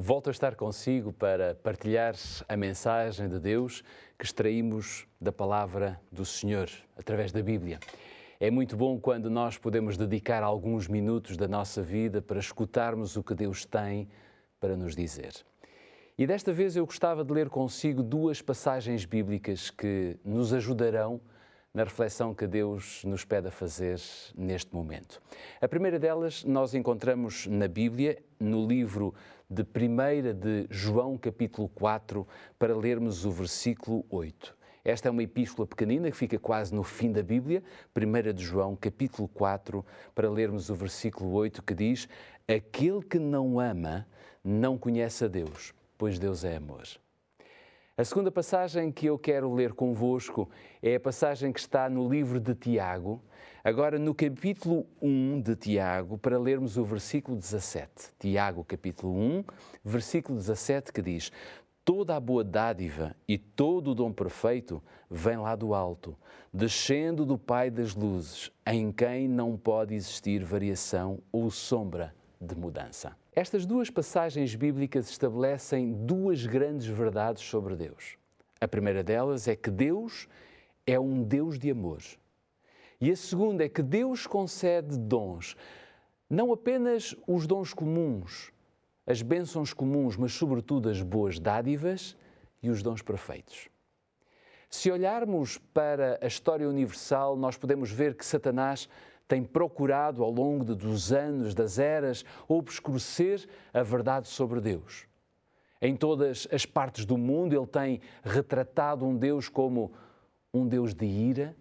Volto a estar consigo para partilhar a mensagem de Deus que extraímos da palavra do Senhor, através da Bíblia. É muito bom quando nós podemos dedicar alguns minutos da nossa vida para escutarmos o que Deus tem para nos dizer. E desta vez eu gostava de ler consigo duas passagens bíblicas que nos ajudarão na reflexão que Deus nos pede a fazer neste momento. A primeira delas nós encontramos na Bíblia, no livro de 1 de João, capítulo 4, para lermos o versículo 8. Esta é uma epístola pequenina que fica quase no fim da Bíblia, 1 de João, capítulo 4, para lermos o versículo 8, que diz: aquele que não ama não conhece a Deus, pois Deus é amor. A segunda passagem que eu quero ler convosco é a passagem que está no livro de Tiago, agora no capítulo 1 de Tiago, para lermos o versículo 17. Tiago, capítulo 1, versículo 17, que diz: toda a boa dádiva e todo o dom perfeito vem lá do alto, descendo do Pai das luzes, em quem não pode existir variação ou sombra de mudança. Estas duas passagens bíblicas estabelecem duas grandes verdades sobre Deus. A primeira delas é que Deus é um Deus de amor. E a segunda é que Deus concede dons, não apenas os dons comuns, as bênçãos comuns, mas sobretudo as boas dádivas e os dons perfeitos. Se olharmos para a história universal, nós podemos ver que Satanás tem procurado ao longo dos anos, das eras, obscurecer a verdade sobre Deus. Em todas as partes do mundo ele tem retratado um Deus como um Deus de ira,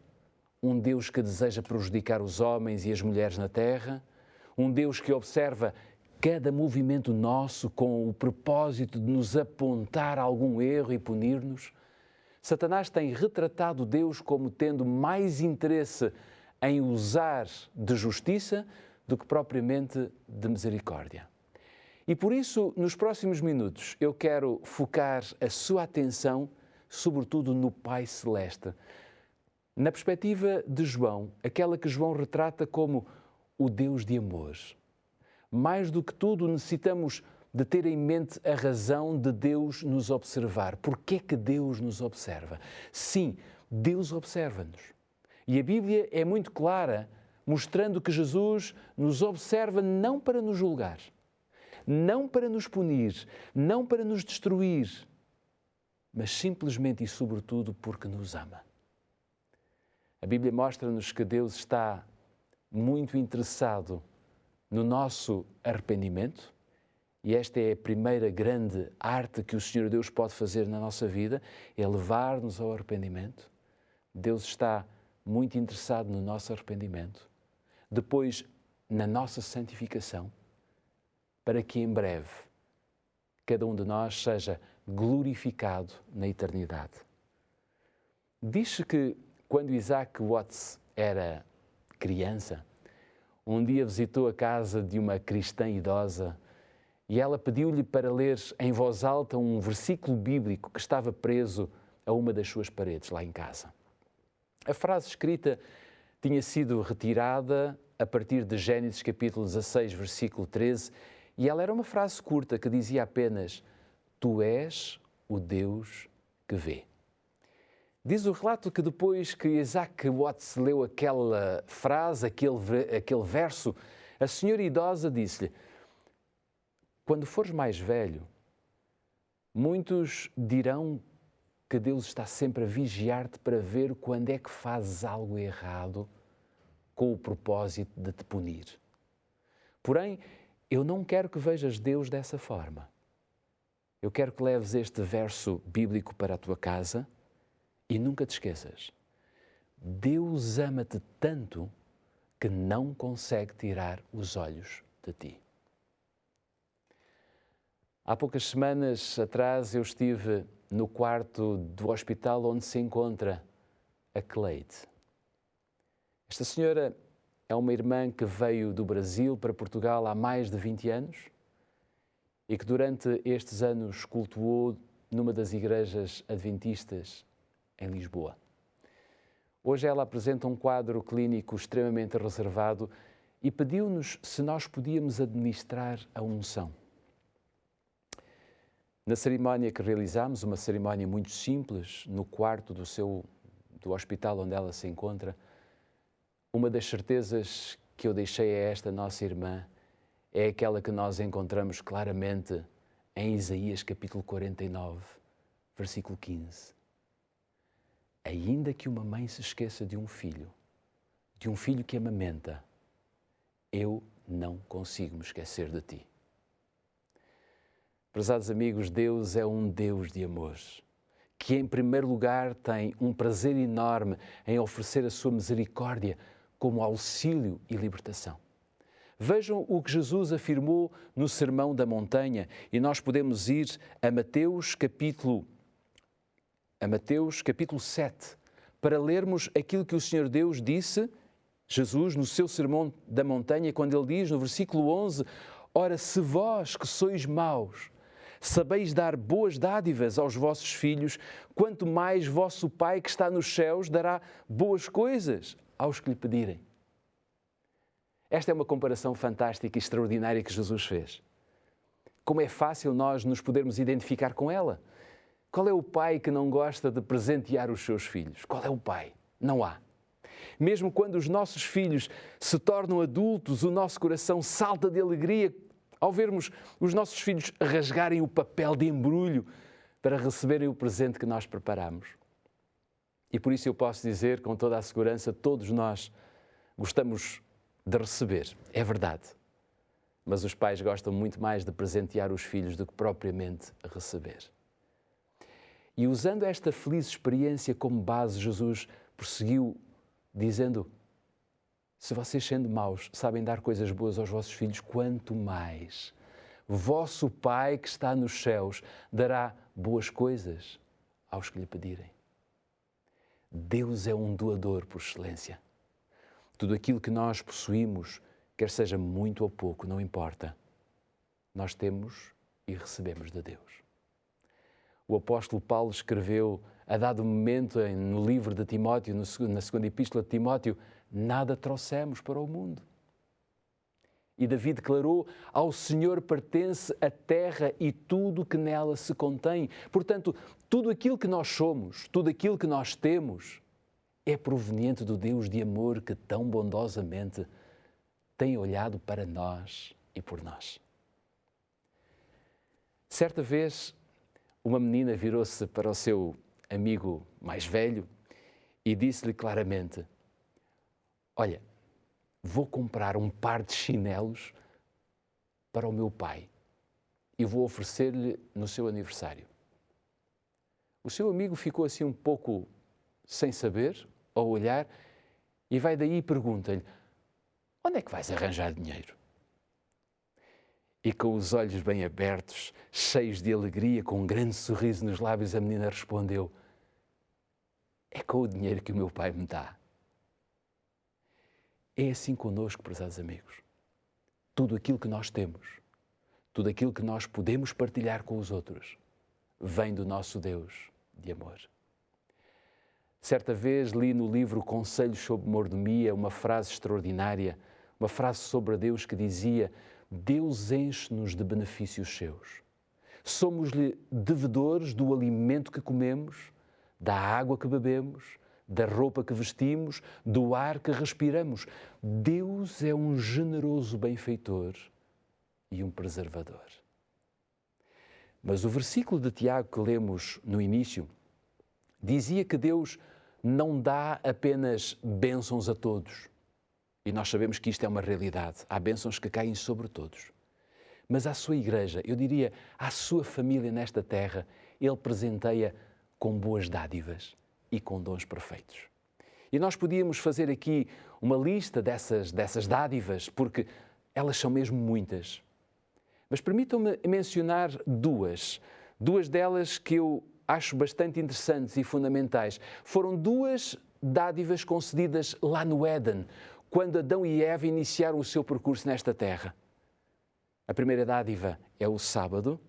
um Deus que deseja prejudicar os homens e as mulheres na terra, um Deus que observa cada movimento nosso com o propósito de nos apontar algum erro e punir-nos. Satanás tem retratado Deus como tendo mais interesse em usar de justiça do que propriamente de misericórdia. E por isso, nos próximos minutos, eu quero focar a sua atenção, sobretudo no Pai Celeste, na perspectiva de João, aquela que João retrata como o Deus de amor. Mais do que tudo, necessitamos de ter em mente a razão de Deus nos observar. Por que é que Deus nos observa? Sim, Deus observa-nos. E a Bíblia é muito clara, mostrando que Jesus nos observa não para nos julgar, não para nos punir, não para nos destruir, mas simplesmente e sobretudo porque nos ama. A Bíblia mostra-nos que Deus está muito interessado no nosso arrependimento, e esta é a primeira grande arte que o Senhor Deus pode fazer na nossa vida, é levar-nos ao arrependimento. Deus está muito interessado no nosso arrependimento, depois na nossa santificação, para que em breve cada um de nós seja glorificado na eternidade. Diz-se que quando Isaac Watts era criança, um dia visitou a casa de uma cristã idosa e ela pediu-lhe para ler em voz alta um versículo bíblico que estava preso a uma das suas paredes lá em casa. A frase escrita tinha sido retirada a partir de Gênesis capítulo 16, versículo 13, e ela era uma frase curta que dizia apenas: tu és o Deus que vê. Diz o relato que depois que Isaac Watts leu aquela frase, aquele verso, a senhora idosa disse-lhe: quando fores mais velho, muitos dirão que Deus está sempre a vigiar-te para ver quando é que fazes algo errado com o propósito de te punir. Porém, eu não quero que vejas Deus dessa forma. Eu quero que leves este verso bíblico para a tua casa e nunca te esqueças. Deus ama-te tanto que não consegue tirar os olhos de ti. Há poucas semanas atrás eu estive no quarto do hospital onde se encontra a Cleide. Esta senhora é uma irmã que veio do Brasil para Portugal há mais de 20 anos e que durante estes anos cultuou numa das igrejas adventistas em Lisboa. Hoje ela apresenta um quadro clínico extremamente reservado e pediu-nos se nós podíamos administrar a unção. Na cerimónia que realizámos, uma cerimónia muito simples, no quarto do hospital onde ela se encontra, uma das certezas que eu deixei a esta nossa irmã é aquela que nós encontramos claramente em Isaías capítulo 49, versículo 15. Ainda que uma mãe se esqueça de um filho que amamenta, eu não consigo me esquecer de ti. Prezados amigos, Deus é um Deus de amor, que em primeiro lugar tem um prazer enorme em oferecer a sua misericórdia como auxílio e libertação. Vejam o que Jesus afirmou no Sermão da Montanha e nós podemos ir a Mateus capítulo 7 para lermos aquilo que o Senhor Deus disse, Jesus, no seu Sermão da Montanha, quando ele diz no versículo 11, ora, se vós que sois maus, sabeis dar boas dádivas aos vossos filhos, quanto mais vosso Pai que está nos céus dará boas coisas aos que lhe pedirem. Esta é uma comparação fantástica e extraordinária que Jesus fez. Como é fácil nós nos podermos identificar com ela. Qual é o pai que não gosta de presentear os seus filhos? Qual é o pai? Não há. Mesmo quando os nossos filhos se tornam adultos, o nosso coração salta de alegria ao vermos os nossos filhos rasgarem o papel de embrulho para receberem o presente que nós preparamos. E por isso eu posso dizer com toda a segurança, todos nós gostamos de receber, é verdade. Mas os pais gostam muito mais de presentear os filhos do que propriamente receber. E usando esta feliz experiência como base, Jesus prosseguiu dizendo, se vocês sendo maus sabem dar coisas boas aos vossos filhos, quanto mais vosso Pai que está nos céus dará boas coisas aos que lhe pedirem. Deus é um doador por excelência. Tudo aquilo que nós possuímos, quer seja muito ou pouco, não importa. Nós temos e recebemos de Deus. O apóstolo Paulo escreveu, a dado momento, no livro de Timóteo, na segunda epístola de Timóteo, nada trouxemos para o mundo. E Davi declarou, ao Senhor pertence a terra e tudo que nela se contém. Portanto, tudo aquilo que nós somos, tudo aquilo que nós temos, é proveniente do Deus de amor que tão bondosamente tem olhado para nós e por nós. Certa vez, uma menina virou-se para o seu amigo mais velho e disse-lhe claramente, olha, vou comprar um par de chinelos para o meu pai e vou oferecer-lhe no seu aniversário. O seu amigo ficou assim um pouco sem saber, ao olhar, e vai daí e pergunta-lhe, onde é que vais arranjar dinheiro? E com os olhos bem abertos, cheios de alegria, com um grande sorriso nos lábios, a menina respondeu, é com o dinheiro que o meu pai me dá. É assim connosco, prezados amigos. Tudo aquilo que nós temos, tudo aquilo que nós podemos partilhar com os outros, vem do nosso Deus de amor. Certa vez li no livro Conselhos sobre Mordomia uma frase extraordinária, uma frase sobre Deus que dizia, Deus enche-nos de benefícios seus. Somos-lhe devedores do alimento que comemos, da água que bebemos, da roupa que vestimos, do ar que respiramos. Deus é um generoso benfeitor e um preservador. Mas o versículo de Tiago que lemos no início dizia que Deus não dá apenas bênçãos a todos. E nós sabemos que isto é uma realidade. Há bênçãos que caem sobre todos. Mas à sua igreja, eu diria, à sua família nesta terra, Ele presenteia com boas dádivas e com dons perfeitos. E nós podíamos fazer aqui uma lista dessas dádivas, porque elas são mesmo muitas. Mas permitam-me mencionar duas delas que eu acho bastante interessantes e fundamentais. Foram duas dádivas concedidas lá no Éden, quando Adão e Eva iniciaram o seu percurso nesta terra. A primeira dádiva é o sábado,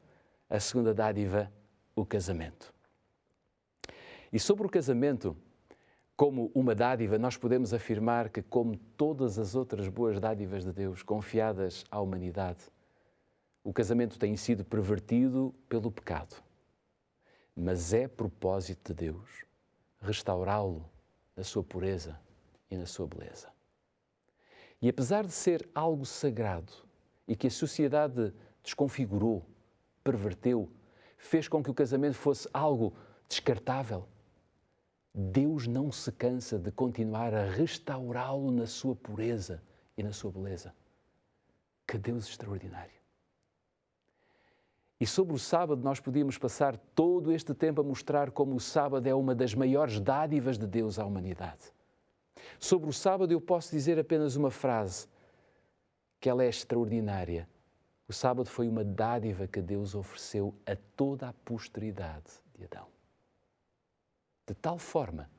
a segunda dádiva, o casamento. E sobre o casamento, como uma dádiva, nós podemos afirmar que, como todas as outras boas dádivas de Deus confiadas à humanidade, O casamento tem sido pervertido pelo pecado, mas é propósito de Deus restaurá-lo na sua pureza e na sua beleza. E apesar de ser algo sagrado e que a sociedade desconfigurou, perverteu, fez com que o casamento fosse algo descartável, Deus não se cansa de continuar a restaurá-lo na sua pureza e na sua beleza. Que Deus extraordinário! E sobre o sábado nós podíamos passar todo este tempo a mostrar como o sábado é uma das maiores dádivas de Deus à humanidade. Sobre o sábado eu posso dizer apenas uma frase, que ela é extraordinária. O sábado foi uma dádiva que Deus ofereceu a toda a posteridade de Adão. De tal forma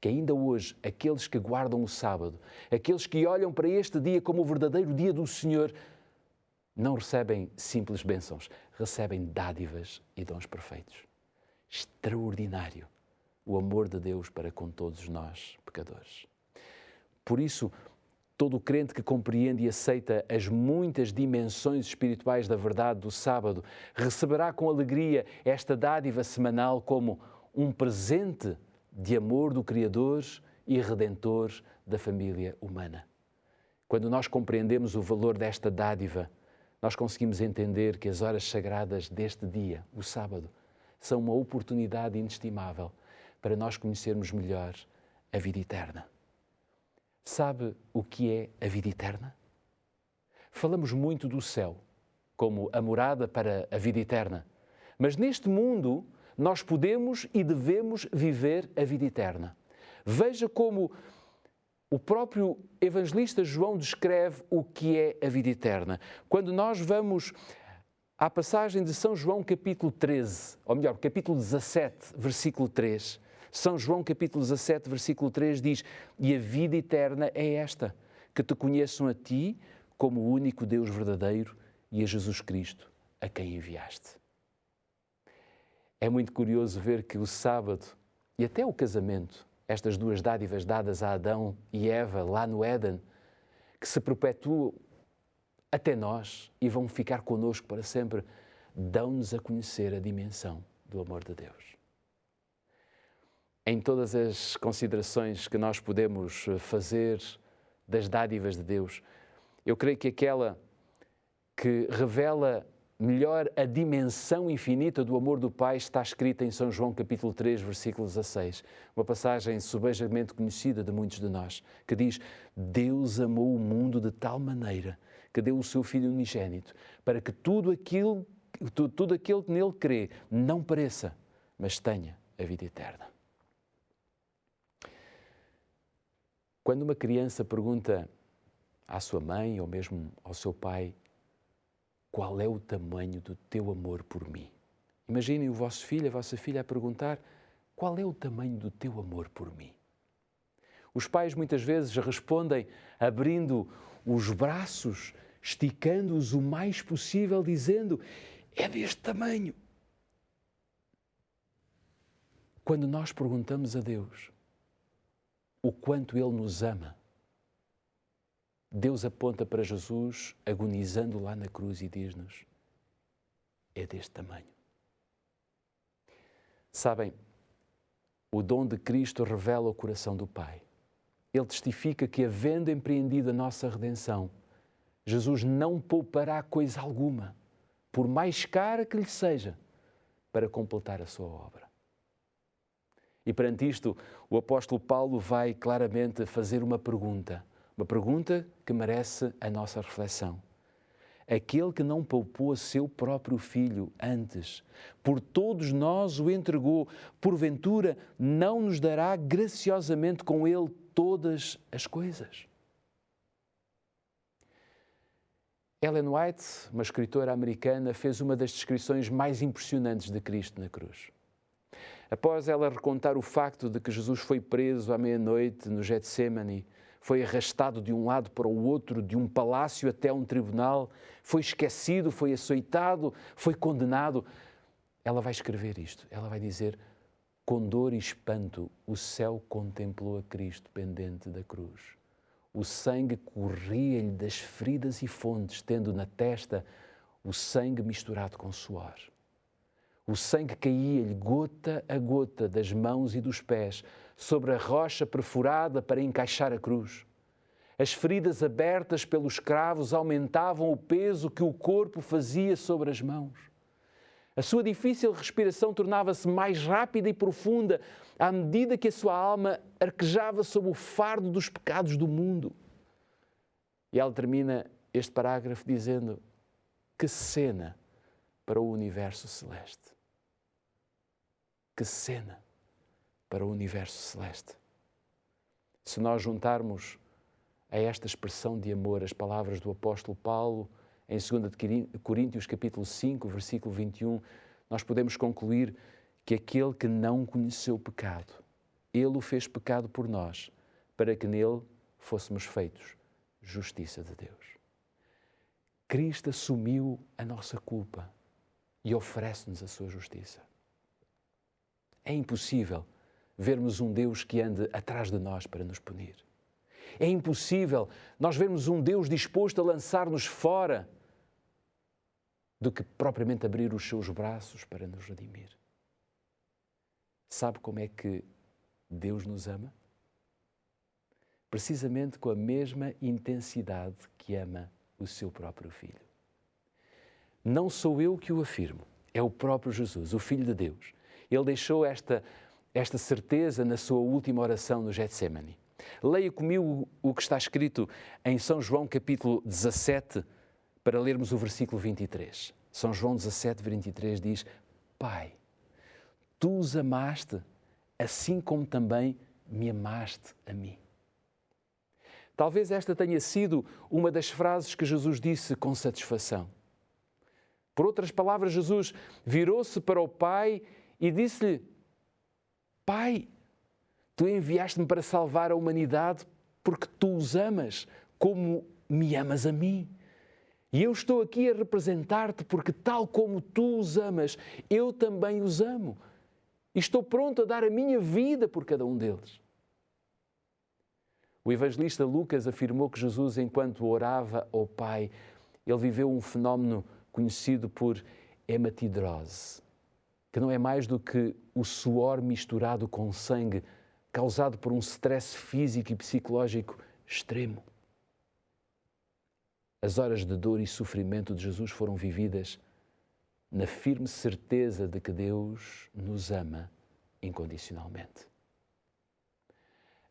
que ainda hoje aqueles que guardam o sábado, aqueles que olham para este dia como o verdadeiro dia do Senhor, não recebem simples bênçãos, recebem dádivas e dons perfeitos. Extraordinário o amor de Deus para com todos nós, pecadores. Por isso, todo o crente que compreende e aceita as muitas dimensões espirituais da verdade do sábado receberá com alegria esta dádiva semanal como um presente de amor do Criador e Redentor da família humana. Quando nós compreendemos o valor desta dádiva, nós conseguimos entender que as horas sagradas deste dia, o sábado, são uma oportunidade inestimável para nós conhecermos melhor a vida eterna. Sabe o que é a vida eterna? Falamos muito do céu, como a morada para a vida eterna. Mas neste mundo, nós podemos e devemos viver a vida eterna. Veja como o próprio evangelista João descreve o que é a vida eterna. Quando nós vamos à passagem de São João capítulo 13, ou melhor, capítulo 17, versículo 3, São João capítulo 17, versículo 3 diz: "E a vida eterna é esta, que te conheçam a ti como o único Deus verdadeiro e a Jesus Cristo, a quem enviaste." É muito curioso ver que o sábado e até o casamento, estas duas dádivas dadas a Adão e Eva lá no Éden, que se perpetuam até nós e vão ficar connosco para sempre, dão-nos a conhecer a dimensão do amor de Deus. Em todas as considerações que nós podemos fazer das dádivas de Deus, eu creio que aquela que revela melhor a dimensão infinita do amor do Pai está escrita em São João capítulo 3, versículo 16, uma passagem subejamente conhecida de muitos de nós, que diz: "Deus amou o mundo de tal maneira que deu o seu Filho unigênito, para que tudo aquele que nele crê não pereça, mas tenha a vida eterna." Quando uma criança pergunta à sua mãe ou mesmo ao seu pai: "Qual é o tamanho do teu amor por mim?" Imaginem o vosso filho, a vossa filha a perguntar: "Qual é o tamanho do teu amor por mim?" Os pais muitas vezes respondem abrindo os braços, esticando-os o mais possível, dizendo: "É deste tamanho." Quando nós perguntamos a Deus o quanto Ele nos ama, Deus aponta para Jesus agonizando lá na cruz e diz-nos: "É deste tamanho." Sabem, o dom de Cristo revela o coração do Pai. Ele testifica que, havendo empreendido a nossa redenção, Jesus não poupará coisa alguma, por mais cara que lhe seja, para completar a sua obra. E perante isto, o apóstolo Paulo vai claramente fazer uma pergunta que merece a nossa reflexão. Aquele que não poupou a seu próprio Filho antes, por todos nós o entregou, porventura não nos dará graciosamente com ele todas as coisas? Ellen White, uma escritora americana, fez uma das descrições mais impressionantes de Cristo na cruz. Após ela recontar o facto de que Jesus foi preso à meia-noite no Getsémani, foi arrastado de um lado para o outro, de um palácio até um tribunal, foi esquecido, foi açoitado, foi condenado. Ela vai escrever isto, ela vai dizer: "Com dor e espanto o céu contemplou a Cristo pendente da cruz. O sangue corria-lhe das feridas e fontes, tendo na testa o sangue misturado com suor. O sangue caía-lhe gota a gota das mãos e dos pés sobre a rocha perfurada para encaixar a cruz. As feridas abertas pelos cravos aumentavam o peso que o corpo fazia sobre as mãos. A sua difícil respiração tornava-se mais rápida e profunda à medida que a sua alma arquejava sob o fardo dos pecados do mundo. E ela termina este parágrafo dizendo: que cena para o universo celeste. Que cena para o universo celeste. Se nós juntarmos a esta expressão de amor as palavras do apóstolo Paulo em 2 Coríntios capítulo 5, versículo 21, nós podemos concluir que aquele que não conheceu o pecado, ele o fez pecado por nós, para que nele fôssemos feitos justiça de Deus. Cristo assumiu a nossa culpa e oferece-nos a sua justiça. É impossível vermos um Deus que ande atrás de nós para nos punir. É impossível nós vermos um Deus disposto a lançar-nos fora do que propriamente abrir os seus braços para nos redimir. Sabe como é que Deus nos ama? Precisamente com a mesma intensidade que ama o seu próprio Filho. Não sou eu que o afirmo, é o próprio Jesus, o Filho de Deus. Ele deixou esta certeza na sua última oração no Getsemane. Leia comigo o que está escrito em São João capítulo 17, para lermos o versículo 23. São João 17, 23 diz: Pai, Tu os amaste, assim como também me amaste a mim. Talvez esta tenha sido uma das frases que Jesus disse com satisfação. Por outras palavras, Jesus virou-se para o Pai e disse-lhe: Pai, Tu enviaste-me para salvar a humanidade porque Tu os amas como me amas a mim. E eu estou aqui a representar-te porque, tal como Tu os amas, eu também os amo. E estou pronto a dar a minha vida por cada um deles. O evangelista Lucas afirmou que Jesus, enquanto orava ao Pai, ele viveu um fenómeno conhecido por hematidrose, que não é mais do que o suor misturado com sangue causado por um stress físico e psicológico extremo. As horas de dor e sofrimento de Jesus foram vividas na firme certeza de que Deus nos ama incondicionalmente.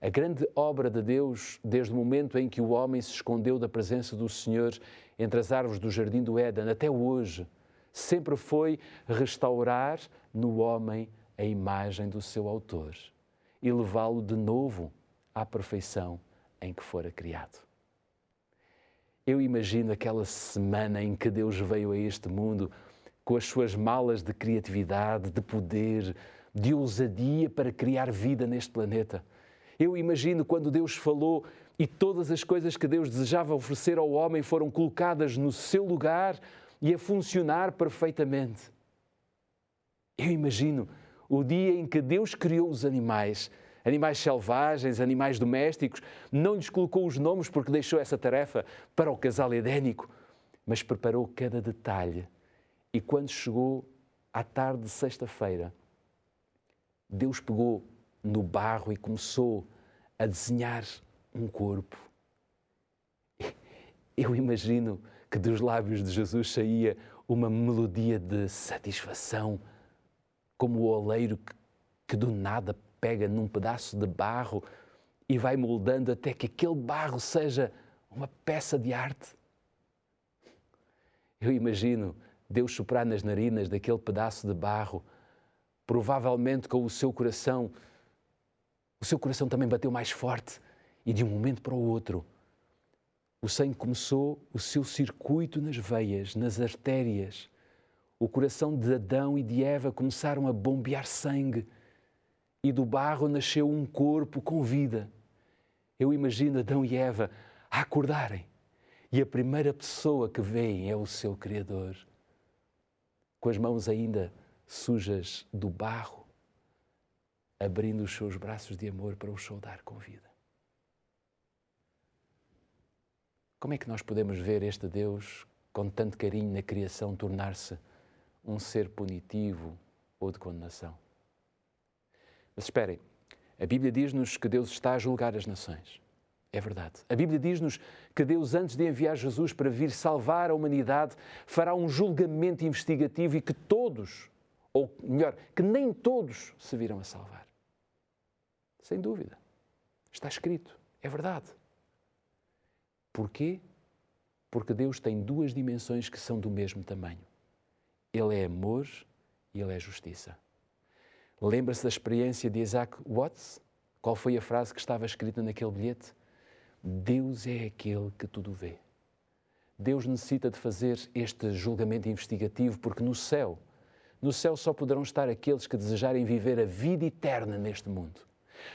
A grande obra de Deus, desde o momento em que o homem se escondeu da presença do Senhor entre as árvores do jardim do Éden até hoje, sempre foi restaurar no homem a imagem do seu autor e levá-lo de novo à perfeição em que fora criado. Eu imagino aquela semana em que Deus veio a este mundo com as suas malas de criatividade, de poder, de ousadia para criar vida neste planeta. Eu imagino quando Deus falou e todas as coisas que Deus desejava oferecer ao homem foram colocadas no seu lugar e a funcionar perfeitamente. Eu imagino o dia em que Deus criou os animais selvagens, animais domésticos, não lhes colocou os nomes porque deixou essa tarefa para o casal edénico, mas preparou cada detalhe. E quando chegou à tarde de sexta-feira, Deus pegou no barro e começou a desenhar um corpo. Eu imagino que dos lábios de Jesus saía uma melodia de satisfação, como o oleiro que do nada pega num pedaço de barro e vai moldando até que aquele barro seja uma peça de arte. Eu imagino Deus soprar nas narinas daquele pedaço de barro, provavelmente com o seu coração também bateu mais forte e de um momento para o outro o sangue começou o seu circuito nas veias, nas artérias. O coração de Adão e de Eva começaram a bombear sangue e do barro nasceu um corpo com vida. Eu imagino Adão e Eva a acordarem e a primeira pessoa que veem é o seu Criador, com as mãos ainda sujas do barro, abrindo os seus braços de amor para os saudar com vida. Como é que nós podemos ver este Deus com tanto carinho na criação, tornar-se um ser punitivo ou de condenação. Mas esperem, a Bíblia diz-nos que Deus está a julgar as nações. É verdade. A Bíblia diz-nos que Deus, antes de enviar Jesus para vir salvar a humanidade, fará um julgamento investigativo e que todos, ou melhor, que nem todos se virão a salvar. Sem dúvida. Está escrito. É verdade. Porquê? Porque Deus tem duas dimensões que são do mesmo tamanho. Ele é amor e Ele é justiça. Lembra-se da experiência de Isaac Watts? Qual foi a frase que estava escrita naquele bilhete? Deus é aquele que tudo vê. Deus necessita de fazer este julgamento investigativo porque no céu só poderão estar aqueles que desejarem viver a vida eterna neste mundo.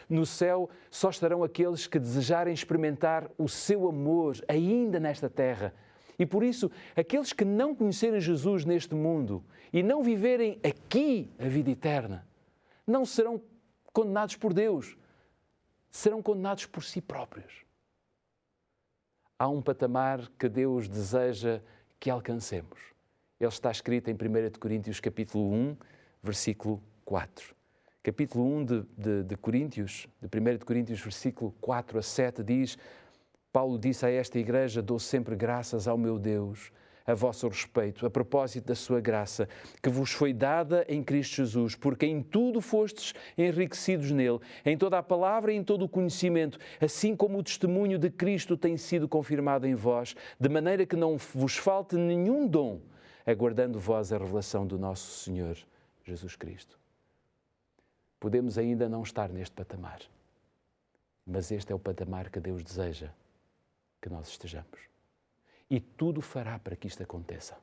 No céu só estarão aqueles que desejarem experimentar o seu amor ainda nesta terra. E por isso, aqueles que não conhecerem Jesus neste mundo e não viverem aqui a vida eterna, não serão condenados por Deus, serão condenados por si próprios. Há um patamar que Deus deseja que alcancemos. Ele está escrito em 1 Coríntios capítulo 1, versículo 4. Capítulo 1 de 1 Coríntios, versículo 4 a 7, diz: Paulo disse a esta igreja: dou sempre graças ao meu Deus a vosso respeito, a propósito da sua graça, que vos foi dada em Cristo Jesus, porque em tudo fostes enriquecidos nele, em toda a palavra e em todo o conhecimento, assim como o testemunho de Cristo tem sido confirmado em vós, de maneira que não vos falte nenhum dom, aguardando vós a revelação do nosso Senhor Jesus Cristo. Podemos ainda não estar neste patamar, mas este é o patamar que Deus deseja que nós estejamos. E tudo fará para que isto aconteça.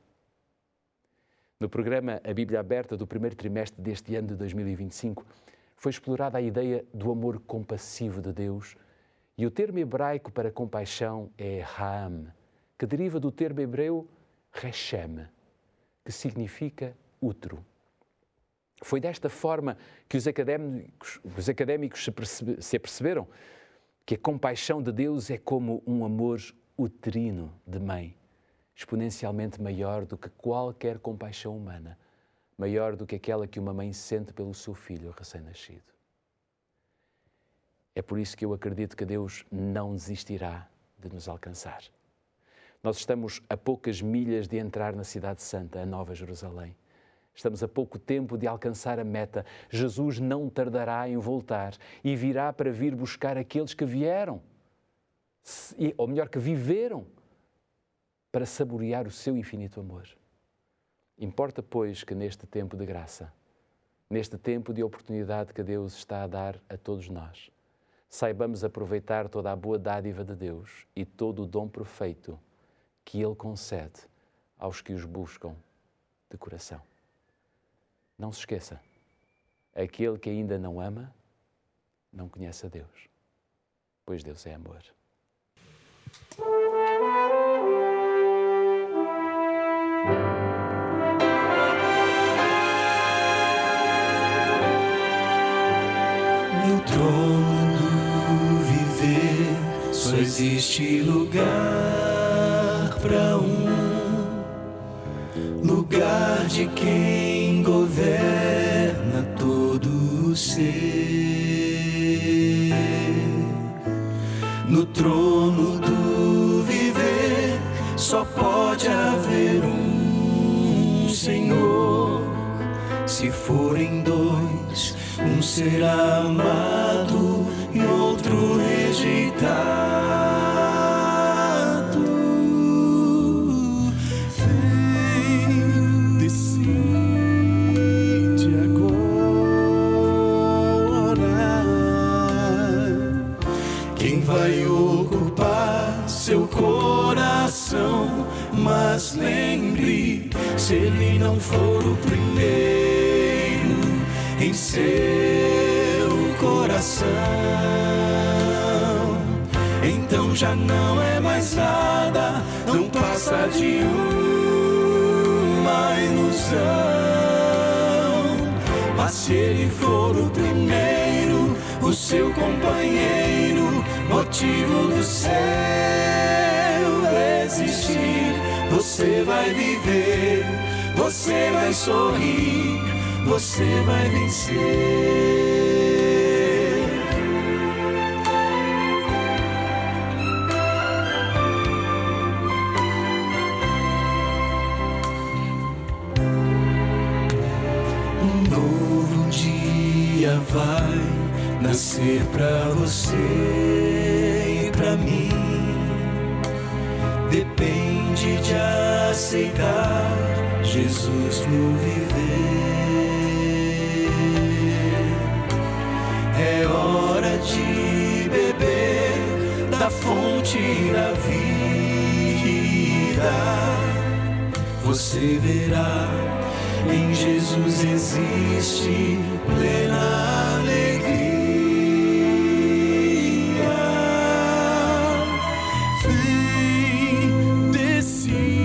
No programa A Bíblia Aberta do primeiro trimestre deste ano de 2025, foi explorada a ideia do amor compassivo de Deus e o termo hebraico para compaixão é Ha'am, que deriva do termo hebreu Rechem, que significa útero. Foi desta forma que os académicos se aperceberam que a compaixão de Deus é como um amor uterino de mãe, exponencialmente maior do que qualquer compaixão humana, maior do que aquela que uma mãe sente pelo seu filho recém-nascido. É por isso que eu acredito que Deus não desistirá de nos alcançar. Nós estamos a poucas milhas de entrar na Cidade Santa, a Nova Jerusalém. Estamos a pouco tempo de alcançar a meta. Jesus não tardará em voltar e virá para vir buscar aqueles que vieram, ou melhor, que viveram, para saborear o seu infinito amor. Importa, pois, que neste tempo de graça, neste tempo de oportunidade que Deus está a dar a todos nós, saibamos aproveitar toda a boa dádiva de Deus e todo o dom perfeito que Ele concede aos que os buscam de coração. Não se esqueça, aquele que ainda não ama, não conhece a Deus, pois Deus é amor. No trono do viver só existe lugar para lugar de quem governa todo o ser. No trono do viver só pode haver um Senhor. Se forem dois, um será amado e outro rejeitado. Vem, decide agora quem vai ocupar seu coração. Mas lembre, se ele não for o primeiro em seu coração, então já não é mais nada, não passa de uma ilusão. Mas se ele for o primeiro, o seu companheiro, motivo do seu existir, você vai viver, você vai sorrir, você vai vencer. Vai nascer pra você e pra mim. Depende de aceitar Jesus no viver. É hora de beber da fonte da vida. Você verá, em Jesus existe plena alegria. Vem, decide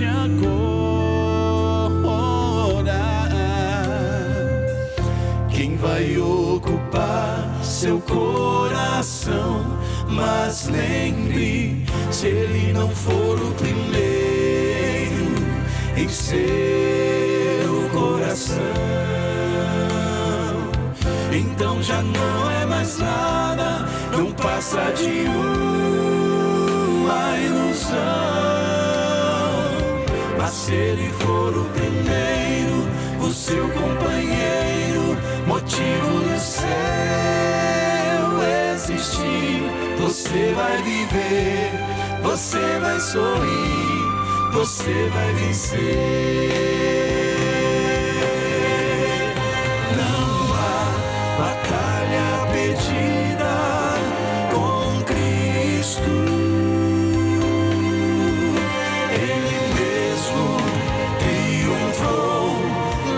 agora quem vai ocupar seu coração. Mas lembre, se ele não for o primeiro em seu coração, então já não é mais nada, não passa de uma ilusão. Mas se ele for o primeiro, o seu companheiro, motivo do céu existir, você vai viver, você vai sorrir, você vai vencer. Não há batalha perdida com Cristo. Ele mesmo triunfou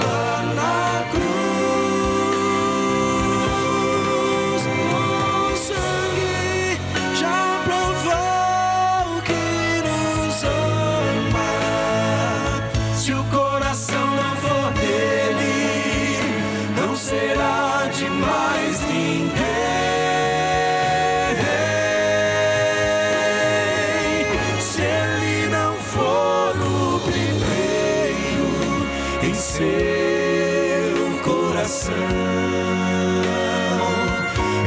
lá na cruz. O sangue já provou que nos ama. Se o coração não for dele, não será de mais ninguém. Se ele não for o primeiro em seu coração,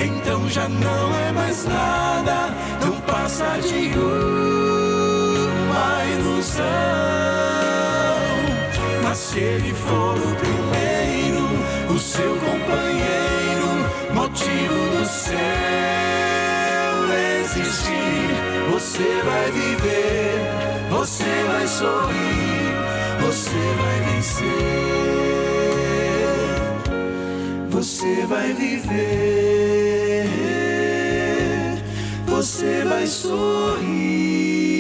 então já não é mais nada, não passa de uma ilusão. Mas se ele for o primeiro, o seu companheiro, motivo do céu existir, você vai viver, você vai sorrir, você vai vencer. Você vai viver, você vai sorrir,